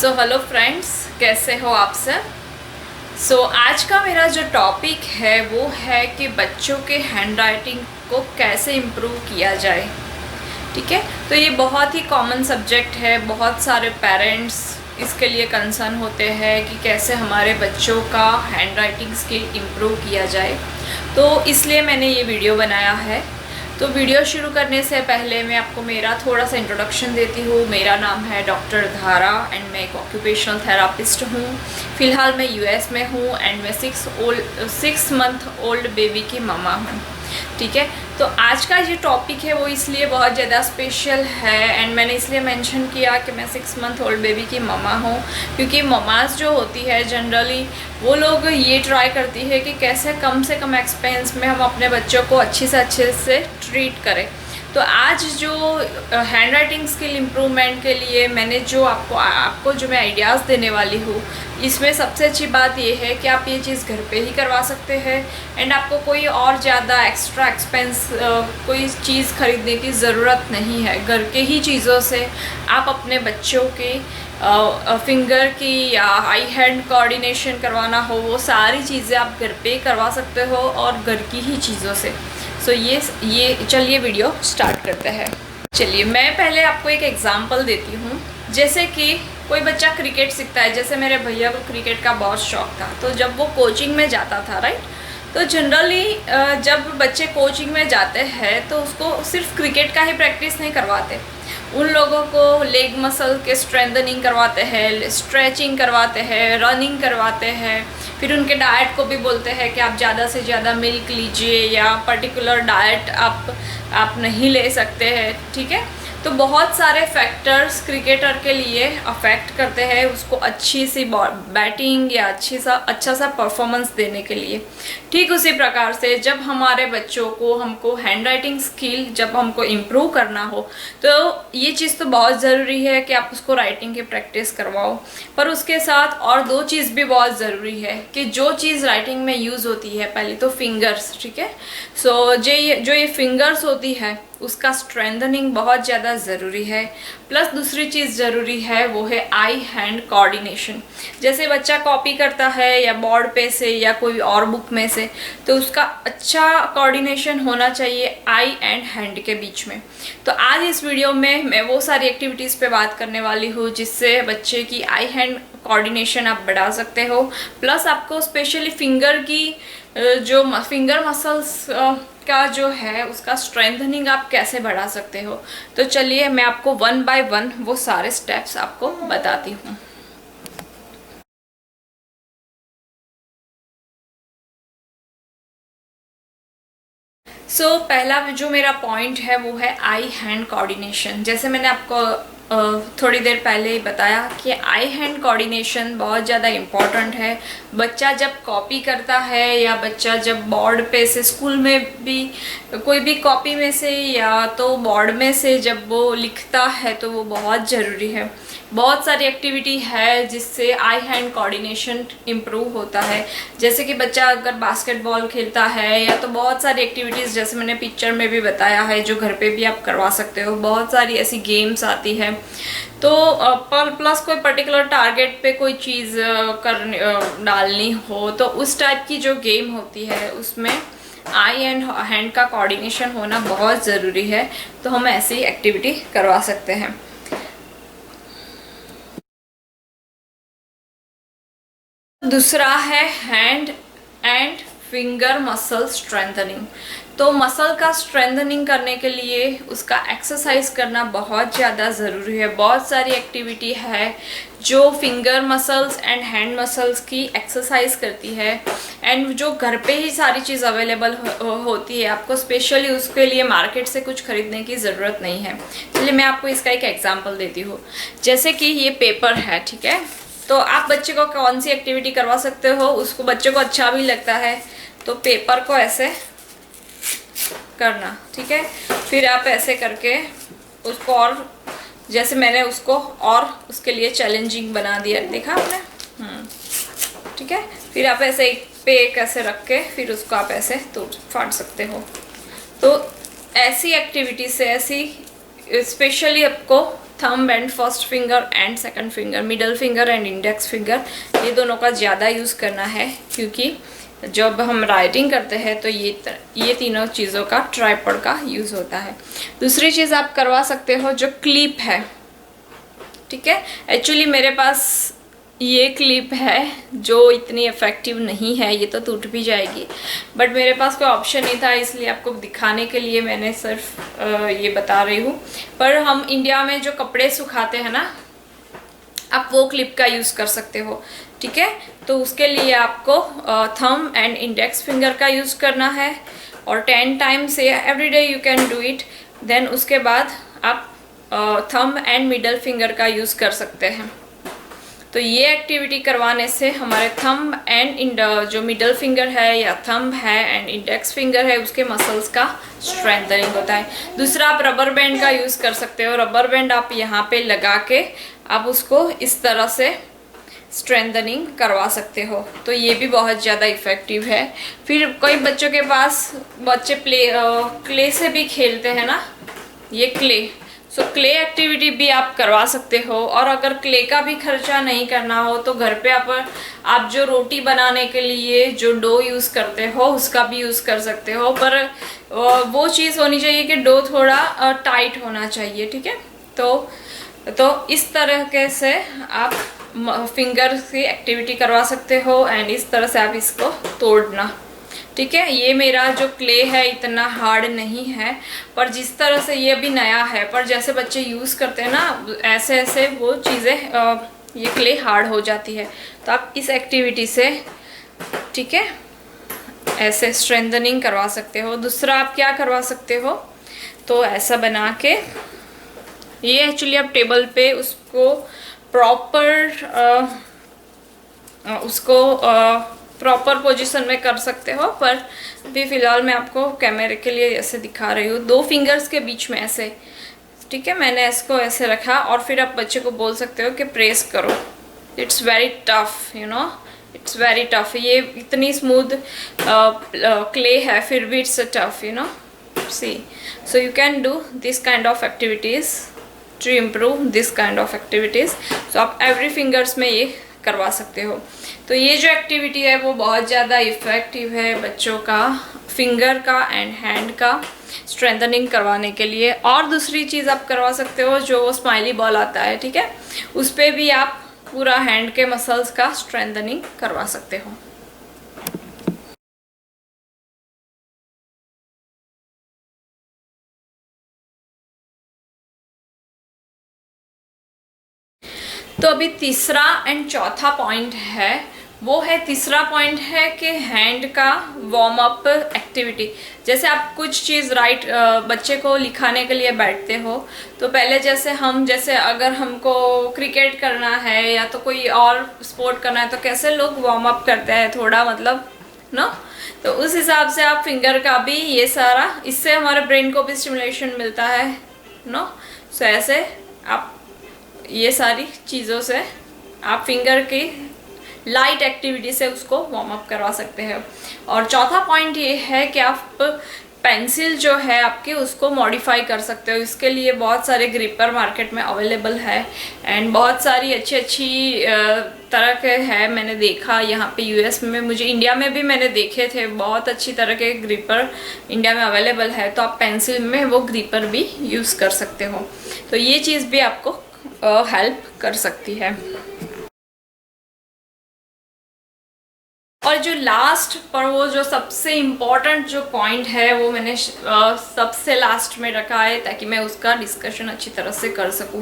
So hello friends, कैसे हो आप सब। आज का मेरा जो टॉपिक है वो है कि बच्चों के हैंड राइटिंग को कैसे इम्प्रूव किया जाए। ठीक है, तो ये बहुत ही कॉमन सब्जेक्ट है। बहुत सारे पेरेंट्स इसके लिए कंसर्न होते हैं कि कैसे हमारे बच्चों का हैंड राइटिंग स्किल इम्प्रूव किया जाए। तो इसलिए मैंने ये वीडियो बनाया है। तो वीडियो शुरू करने से पहले मैं आपको मेरा थोड़ा सा इंट्रोडक्शन देती हूँ। मेरा नाम है डॉक्टर धारा एंड मैं एक ऑक्यूपेशनल थेरापिस्ट हूँ। फ़िलहाल मैं यूएस में हूँ एंड मैं 6 मंथ ओल्ड बेबी की ममा हूँ। ठीक है, तो आज का जो टॉपिक है वो इसलिए बहुत ज़्यादा स्पेशल है एंड मैंने इसलिए मेंशन किया कि मैं 6 मंथ ओल्ड बेबी की ममा हूँ, क्योंकि ममाज जो होती है जनरली वो लोग ये ट्राई करती है कि कैसे कम से कम एक्सपेंस में हम अपने बच्चों को अच्छे से ट्रीट करें। तो आज जो हैंड राइटिंग स्किल इम्प्रूवमेंट के लिए मैंने जो आपको जो मैं आइडियाज़ देने वाली हूँ, इसमें सबसे अच्छी बात ये है कि आप ये चीज़ घर पे ही करवा सकते हैं एंड आपको कोई और ज़्यादा एक्स्ट्रा एक्सपेंस कोई चीज़ खरीदने की ज़रूरत नहीं है। घर के ही चीज़ों से आप अपने बच्चों के फिंगर की या आई हैंड कोऑर्डिनेशन करवाना हो, वो सारी चीज़ें आप घर पे करवा सकते हो और घर की ही चीज़ों से। ये चलिए वीडियो स्टार्ट करते हैं। चलिए मैं पहले आपको एक एग्जांपल देती हूँ। जैसे कि कोई बच्चा क्रिकेट सीखता है, जैसे मेरे भैया को क्रिकेट का बहुत शौक था, तो जब वो कोचिंग में जाता था राइट, तो जनरली जब बच्चे कोचिंग में जाते हैं तो उसको सिर्फ क्रिकेट का ही प्रैक्टिस नहीं करवाते। उन लोगों को लेग मसल के स्ट्रेंथनिंग करवाते हैं, स्ट्रेचिंग करवाते हैं, रनिंग करवाते हैं। फिर उनके डाइट को भी बोलते हैं कि आप ज़्यादा से ज़्यादा मिल्क लीजिए या पर्टिकुलर डाइट आप नहीं ले सकते हैं। ठीक है, तो बहुत सारे फैक्टर्स क्रिकेटर के लिए अफेक्ट करते हैं उसको अच्छी सी बैटिंग या अच्छा सा परफॉर्मेंस देने के लिए। ठीक उसी प्रकार से जब हमारे बच्चों को हमको हैंड राइटिंग स्किल जब हमको इम्प्रूव करना हो, तो ये चीज़ तो बहुत ज़रूरी है कि आप उसको राइटिंग की प्रैक्टिस करवाओ, पर उसके साथ और दो चीज़ भी बहुत ज़रूरी है कि जो चीज़ राइटिंग में यूज़ होती है, पहले तो फिंगर्स। ठीक है, जो ये फिंगर्स होती है उसका स्ट्रेंथनिंग बहुत ज़्यादा ज़रूरी है। प्लस दूसरी चीज़ ज़रूरी है वो है आई हैंड कोऑर्डिनेशन। जैसे बच्चा कॉपी करता है या बोर्ड पे से या कोई और बुक में से, तो उसका अच्छा कोऑर्डिनेशन होना चाहिए आई एंड हैंड के बीच में। तो आज इस वीडियो में मैं वो सारी एक्टिविटीज़ पे बात करने वाली हूँ जिससे बच्चे की आई हैंड कोऑर्डिनेशन आप बढ़ा सकते हो। प्लस आपको स्पेशली फिंगर की जो फिंगर मसल्स का जो है उसका स्ट्रेंथनिंग आप कैसे बढ़ा सकते हो। तो चलिए मैं आपको 1 बाय 1 वो सारे स्टेप्स आपको बताती हूँ। पहला जो मेरा पॉइंट है वो है आई हैंड कोऑर्डिनेशन। जैसे मैंने आपको थोड़ी देर पहले ही बताया कि आई हैंड कोऑर्डिनेशन बहुत ज़्यादा इम्पॉर्टेंट है। बच्चा जब कॉपी करता है या बच्चा जब बोर्ड पे से स्कूल में भी कोई भी कॉपी में से या तो बोर्ड में से जब वो लिखता है तो वो बहुत ज़रूरी है। बहुत सारी एक्टिविटी है जिससे आई हैंड कोऑर्डिनेशन इम्प्रूव होता है। जैसे कि बच्चा अगर बास्केटबॉल खेलता है या तो बहुत सारी एक्टिविटीज़ जैसे मैंने पिक्चर में भी बताया है जो घर पे भी आप करवा सकते हो। बहुत सारी ऐसी गेम्स आती है। तो प्लस कोई पर्टिकुलर टारगेट पे कोई चीज़ डालनी हो तो उस टाइप की जो गेम होती है उसमें आई एंड हैंड का कोऑर्डिनेशन होना बहुत ज़रूरी है। तो हम ऐसी एक्टिविटी करवा सकते हैं। दूसरा है hand and finger muscle strengthening. तो मसल का स्ट्रेंथनिंग करने के लिए उसका एक्सरसाइज करना बहुत ज़्यादा ज़रूरी है। बहुत सारी एक्टिविटी है जो finger muscles and hand muscles की एक्सरसाइज करती है एंड जो घर पे ही सारी चीज़ अवेलेबल होती है। आपको स्पेशली उसके लिए मार्केट से कुछ खरीदने की ज़रूरत नहीं है। चलिए मैं आपको इसका एक एग्जाम्पल देती हूँ। जैसे कि ये पेपर है, ठीक है, तो आप बच्चे को कौन सी एक्टिविटी करवा सकते हो, उसको बच्चे को अच्छा भी लगता है तो पेपर को ऐसे करना। ठीक है, फिर आप ऐसे करके उसको और जैसे मैंने उसको और उसके लिए चैलेंजिंग बना दिया, देखा आपने। ठीक है, फिर आप ऐसे एक पे एक ऐसे रख के फिर उसको आप ऐसे तोड़ फाड़ सकते हो। तो ऐसी एक्टिविटी से ऐसी स्पेशली आपको thumb and first finger and second finger, middle finger and index finger, ये दोनों का ज़्यादा यूज़ करना है, क्योंकि जब हम राइटिंग करते हैं तो ये तीनों चीज़ों का ट्राइपॉड का यूज़ होता है। दूसरी चीज़ आप करवा सकते हो जो क्लिप है, ठीक है। एक्चुअली मेरे पास ये क्लिप है जो इतनी इफ़ेक्टिव नहीं है, ये तो टूट भी जाएगी, बट मेरे पास कोई ऑप्शन नहीं था, इसलिए आपको दिखाने के लिए मैंने सिर्फ ये बता रही हूँ। पर हम इंडिया में जो कपड़े सुखाते हैं ना, आप वो क्लिप का यूज़ कर सकते हो, ठीक है। तो उसके लिए आपको थंब एंड इंडेक्स फिंगर का यूज़ करना है और 10 times every day you can do it. Then उसके बाद आप थंब एंड मिडल फिंगर का यूज़ कर सकते हैं। तो ये एक्टिविटी करवाने से हमारे थंब एंड जो मिडल फिंगर है या थंब है एंड इंडेक्स फिंगर है, उसके मसल्स का स्ट्रेंथनिंग होता है। दूसरा, आप रबर बैंड का यूज़ कर सकते हो। रबर बैंड आप यहाँ पे लगा के आप उसको इस तरह से स्ट्रेंथनिंग करवा सकते हो, तो ये भी बहुत ज़्यादा इफ़ेक्टिव है। फिर कई बच्चों के पास बच्चे क्ले से भी खेलते हैं ना, ये क्ले, सो क्ले एक्टिविटी भी आप करवा सकते हो। और अगर क्ले का भी खर्चा नहीं करना हो तो घर पे आप जो रोटी बनाने के लिए जो डो यूज़ करते हो उसका भी यूज़ कर सकते हो, पर वो चीज़ होनी चाहिए कि डो थोड़ा टाइट होना चाहिए, ठीक है। तो इस तरह के से आप फिंगर की एक्टिविटी करवा सकते हो एंड इस तरह से आप इसको तोड़ना, ठीक है। ये मेरा जो क्ले है इतना हार्ड नहीं है, पर जिस तरह से ये अभी नया है, पर जैसे बच्चे यूज़ करते हैं ना, ऐसे ऐसे वो चीज़ें ये क्ले हार्ड हो जाती है। तो आप इस एक्टिविटी से, ठीक है, ऐसे स्ट्रेंथनिंग करवा सकते हो। दूसरा आप क्या करवा सकते हो, तो ऐसा बना के ये एक्चुअली आप टेबल पे उसको प्रॉपर पोजीशन में कर सकते हो, पर अभी फ़िलहाल मैं आपको कैमरे के लिए ऐसे दिखा रही हूँ, 2 फिंगर्स के बीच में ऐसे, ठीक है। मैंने इसको ऐसे रखा और फिर आप बच्चे को बोल सकते हो कि प्रेस करो। It's very tough, you know, it's very tough. ये इतनी स्मूथ क्ले है, फिर भी it's tough, you know, see. So you can do this kind of activities to improve this kind of activities. So आप every fingers में ये करवा सकते हो। तो ये जो एक्टिविटी है वो बहुत ज़्यादा इफ़ेक्टिव है बच्चों का फिंगर का एंड हैंड का स्ट्रेंथनिंग करवाने के लिए। और दूसरी चीज़ आप करवा सकते हो जो वो स्माइली बॉल आता है, ठीक है, उस पर भी आप पूरा हैंड के मसल्स का स्ट्रेंथनिंग करवा सकते हो। तो अभी तीसरा एंड चौथा पॉइंट है, वो है, तीसरा पॉइंट है कि हैंड का वार्म अप एक्टिविटी। जैसे आप कुछ चीज़ बच्चे को लिखाने के लिए बैठते हो, तो पहले जैसे अगर हमको क्रिकेट करना है या तो कोई और स्पोर्ट करना है, तो कैसे लोग वार्म अप करते हैं थोड़ा, मतलब नो, तो उस हिसाब से आप फिंगर का भी ये सारा, इससे हमारे ब्रेन को भी स्टिमुलेशन मिलता है, नो। सो ऐसे आप ये सारी चीज़ों से आप फिंगर की लाइट एक्टिविटी से उसको वार्म अप करवा सकते हैं। और चौथा पॉइंट ये है कि आप पेंसिल जो है आपकी उसको मॉडिफाई कर सकते हो। इसके लिए बहुत सारे ग्रिपर मार्केट में अवेलेबल है एंड बहुत सारी अच्छी तरह के है। मैंने देखा यहाँ पे यूएस में, मुझे इंडिया में भी मैंने देखे थे, बहुत अच्छी तरह के ग्रिपर इंडिया में अवेलेबल है। तो आप पेंसिल में वो ग्रिपर भी यूज़ कर सकते हो। तो ये चीज़ भी आपको हेल्प कर सकती है। और जो लास्ट पर वो जो सबसे इम्पॉर्टेंट जो पॉइंट है वो मैंने सबसे लास्ट में रखा है ताकि मैं उसका डिस्कशन अच्छी तरह से कर सकूं।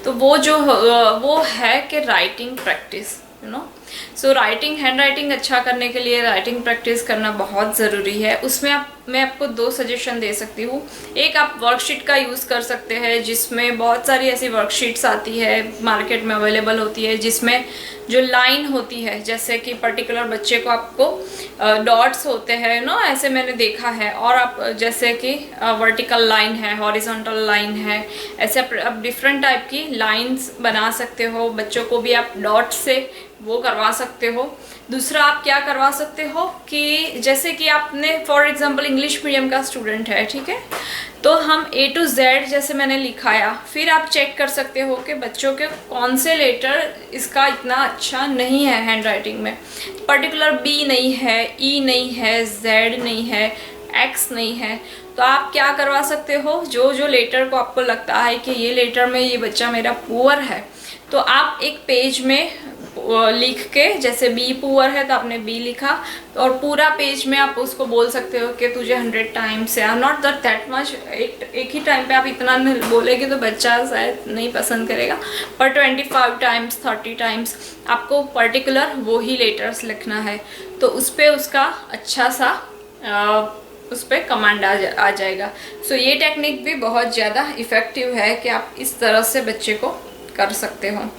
तो वो है कि writing practice, you know. So writing, hand writing अच्छा करने के लिए राइटिंग प्रैक्टिस करना बहुत ज़रूरी है। उसमें मैं आपको 2 सजेशन दे सकती हूँ। एक, आप वर्कशीट का यूज़ कर सकते हैं, जिसमें बहुत सारी ऐसी वर्कशीट्स आती है, मार्केट में अवेलेबल होती है, जिसमें जो लाइन होती है, जैसे कि पर्टिकुलर बच्चे को आपको डॉट्स होते हैं, नो, ऐसे मैंने देखा है। और आप जैसे कि वर्टिकल लाइन है, हॉरिजॉन्टल लाइन है, ऐसे आप डिफरेंट टाइप की लाइंस बना सकते हो। बच्चों को भी आप डॉट से वो करवा सकते हो। दूसरा आप क्या करवा सकते हो कि जैसे कि आपने फॉर एग्जांपल इंग्लिश मीडियम का स्टूडेंट है, ठीक है, तो हम A to Z जैसे मैंने लिखाया, फिर आप चेक कर सकते हो कि बच्चों के कौन से लेटर इसका इतना अच्छा नहीं है हैंड राइटिंग में। पर्टिकुलर B नहीं है, E नहीं है, Z नहीं है, X नहीं है, तो आप क्या करवा सकते हो, जो जो लेटर को आपको लगता है कि ये लेटर में ये बच्चा मेरा पुअर है, तो आप एक पेज में लिख के, जैसे बी पुअर है तो आपने बी लिखा, तो और पूरा पेज में आप उसको बोल सकते हो कि तुझे 100 टाइम्स या नॉट दैट मच, एक ही टाइम पे आप इतना बोलेगे तो बच्चा शायद नहीं पसंद करेगा, पर 25 टाइम्स 30 टाइम्स आपको पर्टिकुलर वो ही लेटर्स लिखना है, तो उस पर उसका अच्छा सा उस पर कमांड आ जाएगा। सो ये टेक्निक भी बहुत ज़्यादा इफ़ेक्टिव है कि आप इस तरह से बच्चे को कर सकते हो।